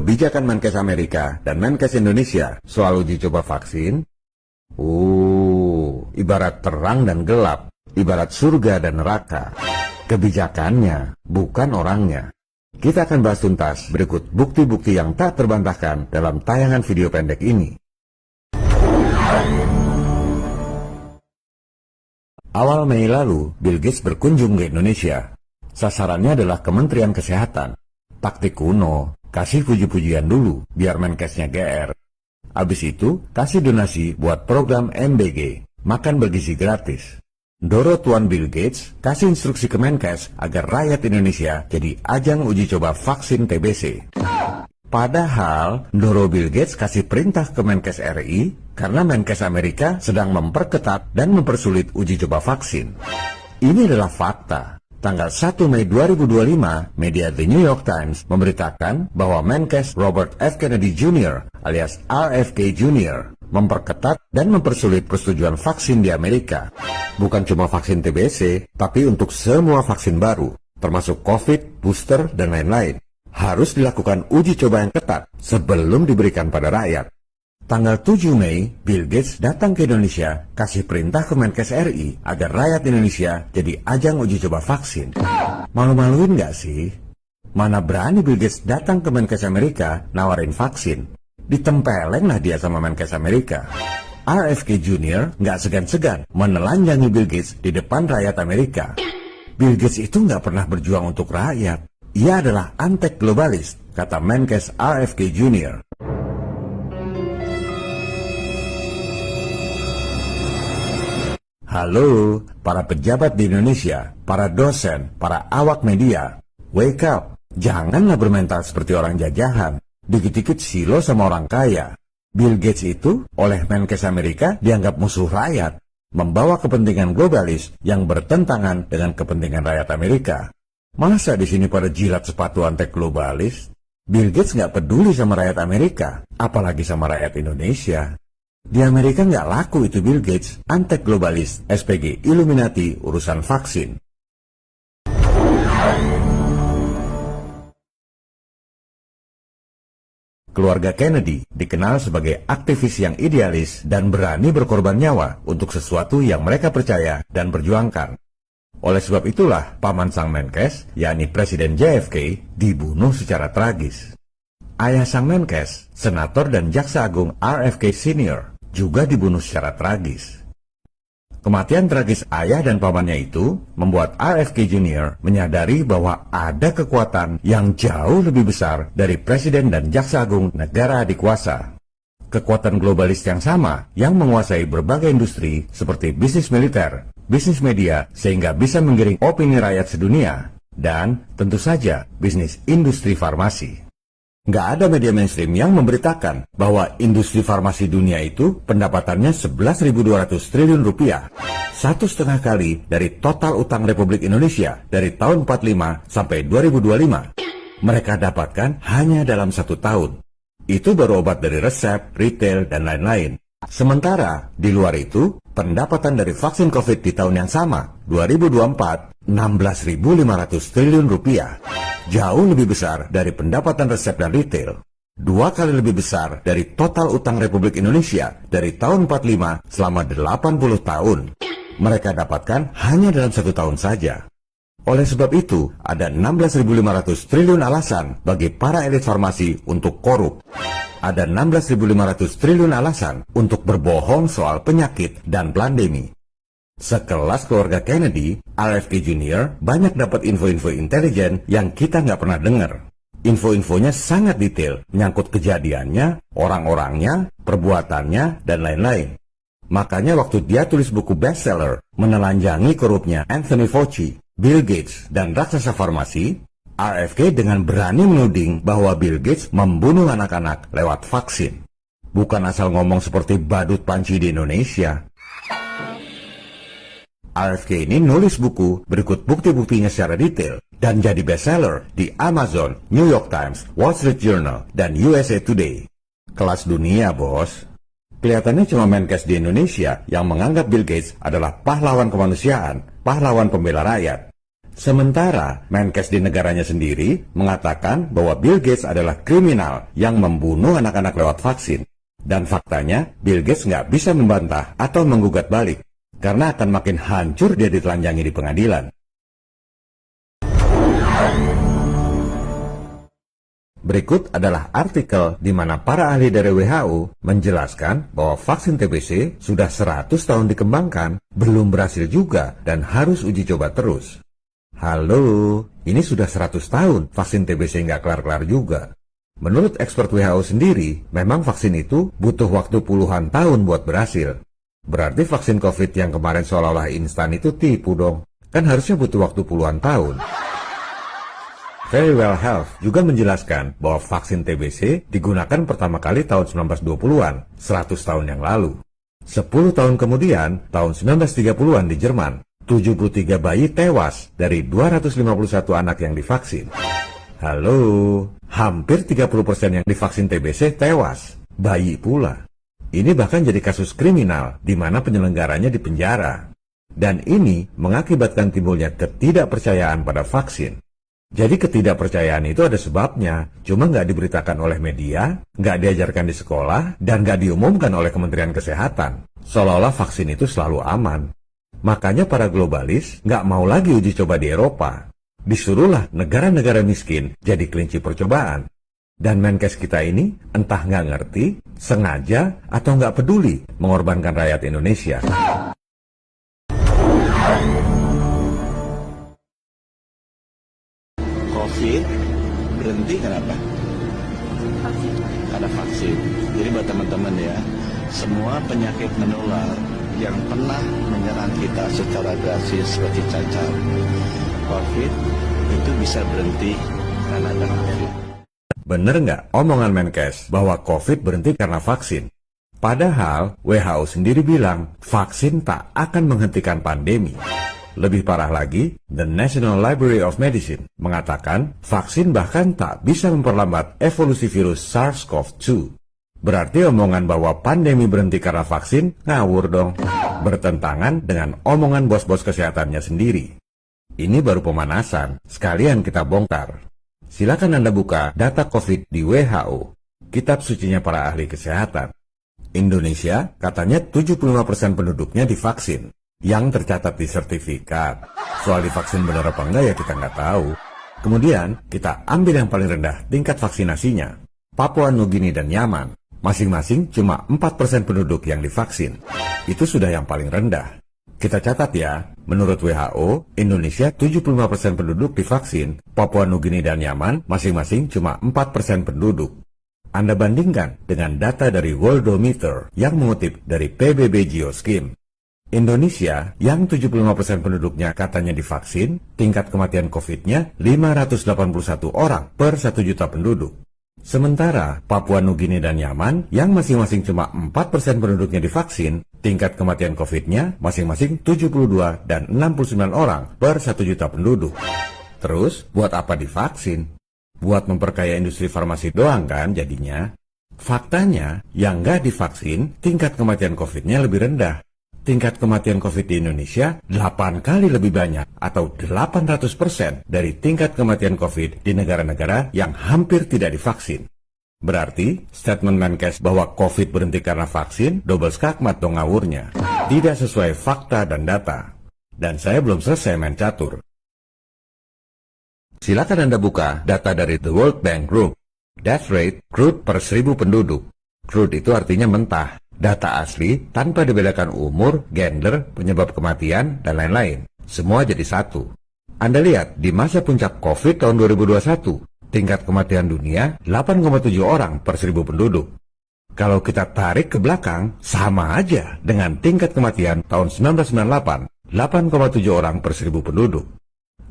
kebijakan Menkes Amerika dan Menkes Indonesia soal uji coba vaksin? Ibarat terang dan gelap, ibarat surga dan neraka. Kebijakannya, bukan orangnya. Kita akan bahas tuntas berikut bukti-bukti yang tak terbantahkan dalam tayangan video pendek ini. Awal Mei lalu, Bill Gates berkunjung ke Indonesia. Sasarannya adalah Kementerian Kesehatan. Taktik kuno, kasih puji-pujian dulu, biar Menkesnya GR. Abis itu, kasih donasi buat program MBG, makan bergizi gratis. Doro Tuan Bill Gates kasih instruksi ke Menkes agar rakyat Indonesia jadi ajang uji coba vaksin TBC. Padahal, Doro Bill Gates kasih perintah ke Menkes RI karena Menkes Amerika sedang memperketat dan mempersulit uji coba vaksin. Ini adalah fakta. Tanggal 1 Mei 2025, media The New York Times memberitakan bahwa Menkes Robert F. Kennedy Jr. alias RFK Jr. memperketat dan mempersulit persetujuan vaksin di Amerika. Bukan cuma vaksin TBC, tapi untuk semua vaksin baru, termasuk COVID, booster, dan lain-lain. Harus dilakukan uji coba yang ketat sebelum diberikan pada rakyat. Tanggal 7 Mei, Bill Gates datang ke Indonesia, kasih perintah ke Menkes RI agar rakyat Indonesia jadi ajang uji coba vaksin. Malu-maluin nggak sih? Mana berani Bill Gates datang ke Menkes Amerika nawarin vaksin. Ditempeleng lah dia sama Menkes Amerika. RFK Jr. nggak segan-segan menelanjangi Bill Gates di depan rakyat Amerika. Bill Gates itu nggak pernah berjuang untuk rakyat. Ia adalah antek globalis, kata Menkes RFK Jr. Halo, para pejabat di Indonesia, para dosen, para awak media. Wake up, janganlah bermental seperti orang jajahan. Dikit-dikit silo sama orang kaya. Bill Gates itu oleh Menkes Amerika dianggap musuh rakyat, membawa kepentingan globalis yang bertentangan dengan kepentingan rakyat Amerika. Masa di sini pada jilat sepatu antek globalis? Bill Gates nggak peduli sama rakyat Amerika, apalagi sama rakyat Indonesia. Di Amerika nggak laku itu Bill Gates, antek globalis, SPG, Illuminati, urusan vaksin. Keluarga Kennedy dikenal sebagai aktivis yang idealis dan berani berkorban nyawa untuk sesuatu yang mereka percaya dan perjuangkan. Oleh sebab itulah, paman sang Menkes, yakni Presiden JFK, dibunuh secara tragis. Ayah sang Menkes, Senator dan Jaksa Agung RFK Sr., juga dibunuh secara tragis. Kematian tragis ayah dan pamannya itu membuat RFK Jr. menyadari bahwa ada kekuatan yang jauh lebih besar dari Presiden dan Jaksa Agung negara adikuasa. Kekuatan globalis yang sama yang menguasai berbagai industri seperti bisnis militer, bisnis media, sehingga bisa menggiring opini rakyat sedunia, dan tentu saja bisnis industri farmasi. Nggak ada media mainstream yang memberitakan bahwa industri farmasi dunia itu pendapatannya 11.200 triliun rupiah. 1,5 kali dari total utang Republik Indonesia dari tahun 45 sampai 2025. Mereka dapatkan hanya dalam 1 tahun. Itu baru obat dari resep, retail, dan lain-lain. Sementara, di luar itu, pendapatan dari vaksin COVID di tahun yang sama, 2024, 16.500 triliun rupiah. Jauh lebih besar dari pendapatan resep dan retail. 2 kali lebih besar dari total utang Republik Indonesia dari tahun 45 selama 80 tahun. Mereka dapatkan hanya dalam 1 tahun saja. Oleh sebab itu, ada 16.500 triliun alasan bagi para elit farmasi untuk korup. Ada 16.500 triliun alasan untuk berbohong soal penyakit dan pandemi. Sekelas keluarga Kennedy, RFK Jr. banyak dapat info-info intelijen yang kita nggak pernah dengar. Info-infonya sangat detail, menyangkut kejadiannya, orang-orangnya, perbuatannya, dan lain-lain. Makanya waktu dia tulis buku bestseller, menelanjangi korupnya Anthony Fauci, Bill Gates, dan raksasa farmasi, RFK dengan berani menuding bahwa Bill Gates membunuh anak-anak lewat vaksin. Bukan asal ngomong seperti badut panci di Indonesia. RFK ini nulis buku berikut bukti-buktinya secara detail dan jadi bestseller di Amazon, New York Times, Wall Street Journal, dan USA Today. Kelas dunia, bos. Kelihatannya cuma Menkes di Indonesia yang menganggap Bill Gates adalah pahlawan kemanusiaan, pahlawan pembela rakyat. Sementara Menkes di negaranya sendiri mengatakan bahwa Bill Gates adalah kriminal yang membunuh anak-anak lewat vaksin. Dan faktanya, Bill Gates nggak bisa membantah atau menggugat balik, karena akan makin hancur dia ditelanjangi di pengadilan. Berikut adalah artikel di mana para ahli dari WHO menjelaskan bahwa vaksin TBC sudah 100 tahun dikembangkan, belum berhasil juga, dan harus uji coba terus. Halo, ini sudah 100 tahun vaksin TBC nggak kelar-kelar juga. Menurut expert WHO sendiri, memang vaksin itu butuh waktu puluhan tahun buat berhasil. Berarti vaksin COVID yang kemarin seolah-olah instan itu tipu dong. Kan harusnya butuh waktu puluhan tahun. Verywell Health juga menjelaskan bahwa vaksin TBC digunakan pertama kali tahun 1920-an, 100 tahun yang lalu. 10 tahun kemudian, tahun 1930-an di Jerman, 73 bayi tewas dari 251 anak yang divaksin. Halo, hampir 30% yang divaksin TBC tewas, bayi pula. Ini bahkan jadi kasus kriminal di mana penyelenggaranya dipenjara. Dan ini mengakibatkan timbulnya ketidakpercayaan pada vaksin. Jadi ketidakpercayaan itu ada sebabnya, cuma nggak diberitakan oleh media, nggak diajarkan di sekolah, dan nggak diumumkan oleh Kementerian Kesehatan. Seolah-olah vaksin itu selalu aman. Makanya para globalis nggak mau lagi uji coba di Eropa. Disuruhlah negara-negara miskin jadi kelinci percobaan. Dan Menkes kita ini entah nggak ngerti, sengaja, atau nggak peduli mengorbankan rakyat Indonesia. COVID berhenti kenapa? Vaksin. Karena vaksin. Jadi buat teman-teman ya, semua penyakit menular yang pernah menyerang kita secara drastis seperti cacar, COVID itu bisa berhenti karena ada vaksin. Bener nggak omongan Menkes bahwa COVID berhenti karena vaksin? Padahal WHO sendiri bilang vaksin tak akan menghentikan pandemi. Lebih parah lagi, The National Library of Medicine mengatakan vaksin bahkan tak bisa memperlambat evolusi virus SARS-CoV-2. Berarti omongan bahwa pandemi berhenti karena vaksin ngawur dong. Bertentangan dengan omongan bos-bos kesehatannya sendiri. Ini baru pemanasan, sekalian kita bongkar. Silakan Anda buka data COVID di WHO, kitab sucinya para ahli kesehatan. Indonesia katanya 75% penduduknya divaksin. Yang tercatat di sertifikat. Soal divaksin benar apa enggak ya kita nggak tahu. Kemudian kita ambil yang paling rendah tingkat vaksinasinya. Papua Nugini dan Yaman. Masing-masing cuma 4% penduduk yang divaksin. Itu sudah yang paling rendah. Kita catat ya, menurut WHO, Indonesia 75% penduduk divaksin. Papua Nugini dan Yaman masing-masing cuma 4% penduduk. Anda bandingkan dengan data dari Worldometer yang mengutip dari PBB Geoskim. Indonesia yang 75% penduduknya katanya divaksin, tingkat kematian COVID-nya 581 orang per 1 juta penduduk. Sementara Papua Nugini dan Yaman yang masing-masing cuma 4% penduduknya divaksin, tingkat kematian COVID-nya masing-masing 72 dan 69 orang per 1 juta penduduk. Terus, buat apa divaksin? Buat memperkaya industri farmasi doang kan jadinya? Faktanya, yang nggak divaksin, tingkat kematian COVID-nya lebih rendah. Tingkat kematian COVID di Indonesia 8 kali lebih banyak atau 800% dari tingkat kematian COVID di negara-negara yang hampir tidak divaksin. Berarti, statement Menkes bahwa COVID berhenti karena vaksin double skakmat dong ngawurnya. Tidak sesuai fakta dan data. Dan saya belum selesai main catur. Silakan Anda buka data dari The World Bank Group. Death rate crude per 1000 penduduk. Crude itu artinya mentah. Data asli tanpa dibedakan umur, gender, penyebab kematian, dan lain-lain. Semua jadi satu. Anda lihat, di masa puncak COVID tahun 2021, tingkat kematian dunia 8,7 orang per 1000 penduduk. Kalau kita tarik ke belakang, sama aja dengan tingkat kematian tahun 1998, 8,7 orang per 1000 penduduk.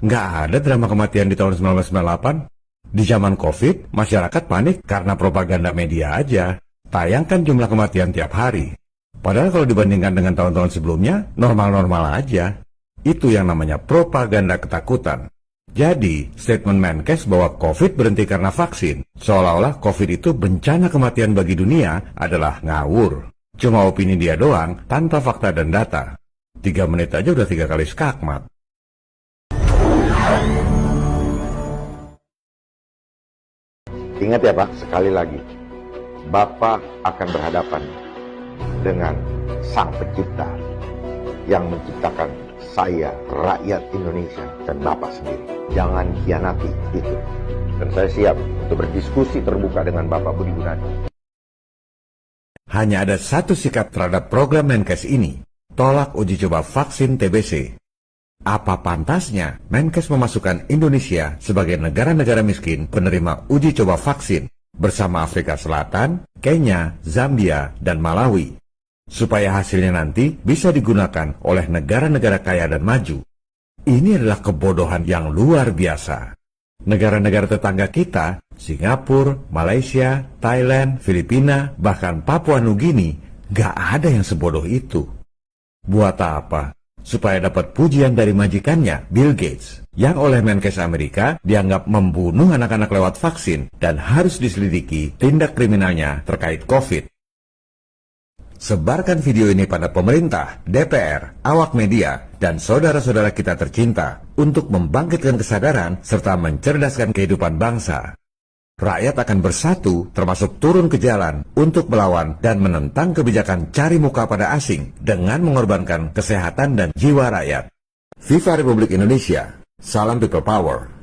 Nggak ada drama kematian di tahun 1998. Di zaman COVID, masyarakat panik karena propaganda media aja. Tayangkan jumlah kematian tiap hari. Padahal kalau dibandingkan dengan tahun-tahun sebelumnya, normal-normal aja. Itu yang namanya propaganda ketakutan. Jadi, statement Menkes bahwa COVID berhenti karena vaksin, seolah-olah COVID itu bencana kematian bagi dunia adalah ngawur. Cuma opini dia doang, tanpa fakta dan data. 3 menit aja udah 3 kali skakmat. Ingat ya Pak, sekali lagi, Bapak akan berhadapan dengan Sang Pencipta yang menciptakan saya, rakyat Indonesia, dan Bapak sendiri. Jangan khianati itu. Dan saya siap untuk berdiskusi terbuka dengan Bapak Budi Gunadi. Hanya ada satu sikap terhadap program Menkes ini, tolak uji coba vaksin TBC. Apa pantasnya Menkes memasukkan Indonesia sebagai negara-negara miskin penerima uji coba vaksin bersama Afrika Selatan, Kenya, Zambia, dan Malawi, supaya hasilnya nanti bisa digunakan oleh negara-negara kaya dan maju. Ini adalah kebodohan yang luar biasa. Negara-negara tetangga kita, Singapura, Malaysia, Thailand, Filipina, bahkan Papua Nugini, gak ada yang sebodoh itu. Buat apa? Supaya dapat pujian dari majikannya, Bill Gates, yang oleh Menkes Amerika dianggap membunuh anak-anak lewat vaksin dan harus diselidiki tindak kriminalnya terkait COVID. Sebarkan video ini pada pemerintah, DPR, awak media, dan saudara-saudara kita tercinta untuk membangkitkan kesadaran serta mencerdaskan kehidupan bangsa. Rakyat akan bersatu, termasuk turun ke jalan untuk melawan dan menentang kebijakan cari muka pada asing dengan mengorbankan kesehatan dan jiwa rakyat. Viva Republik Indonesia. Salam People Power.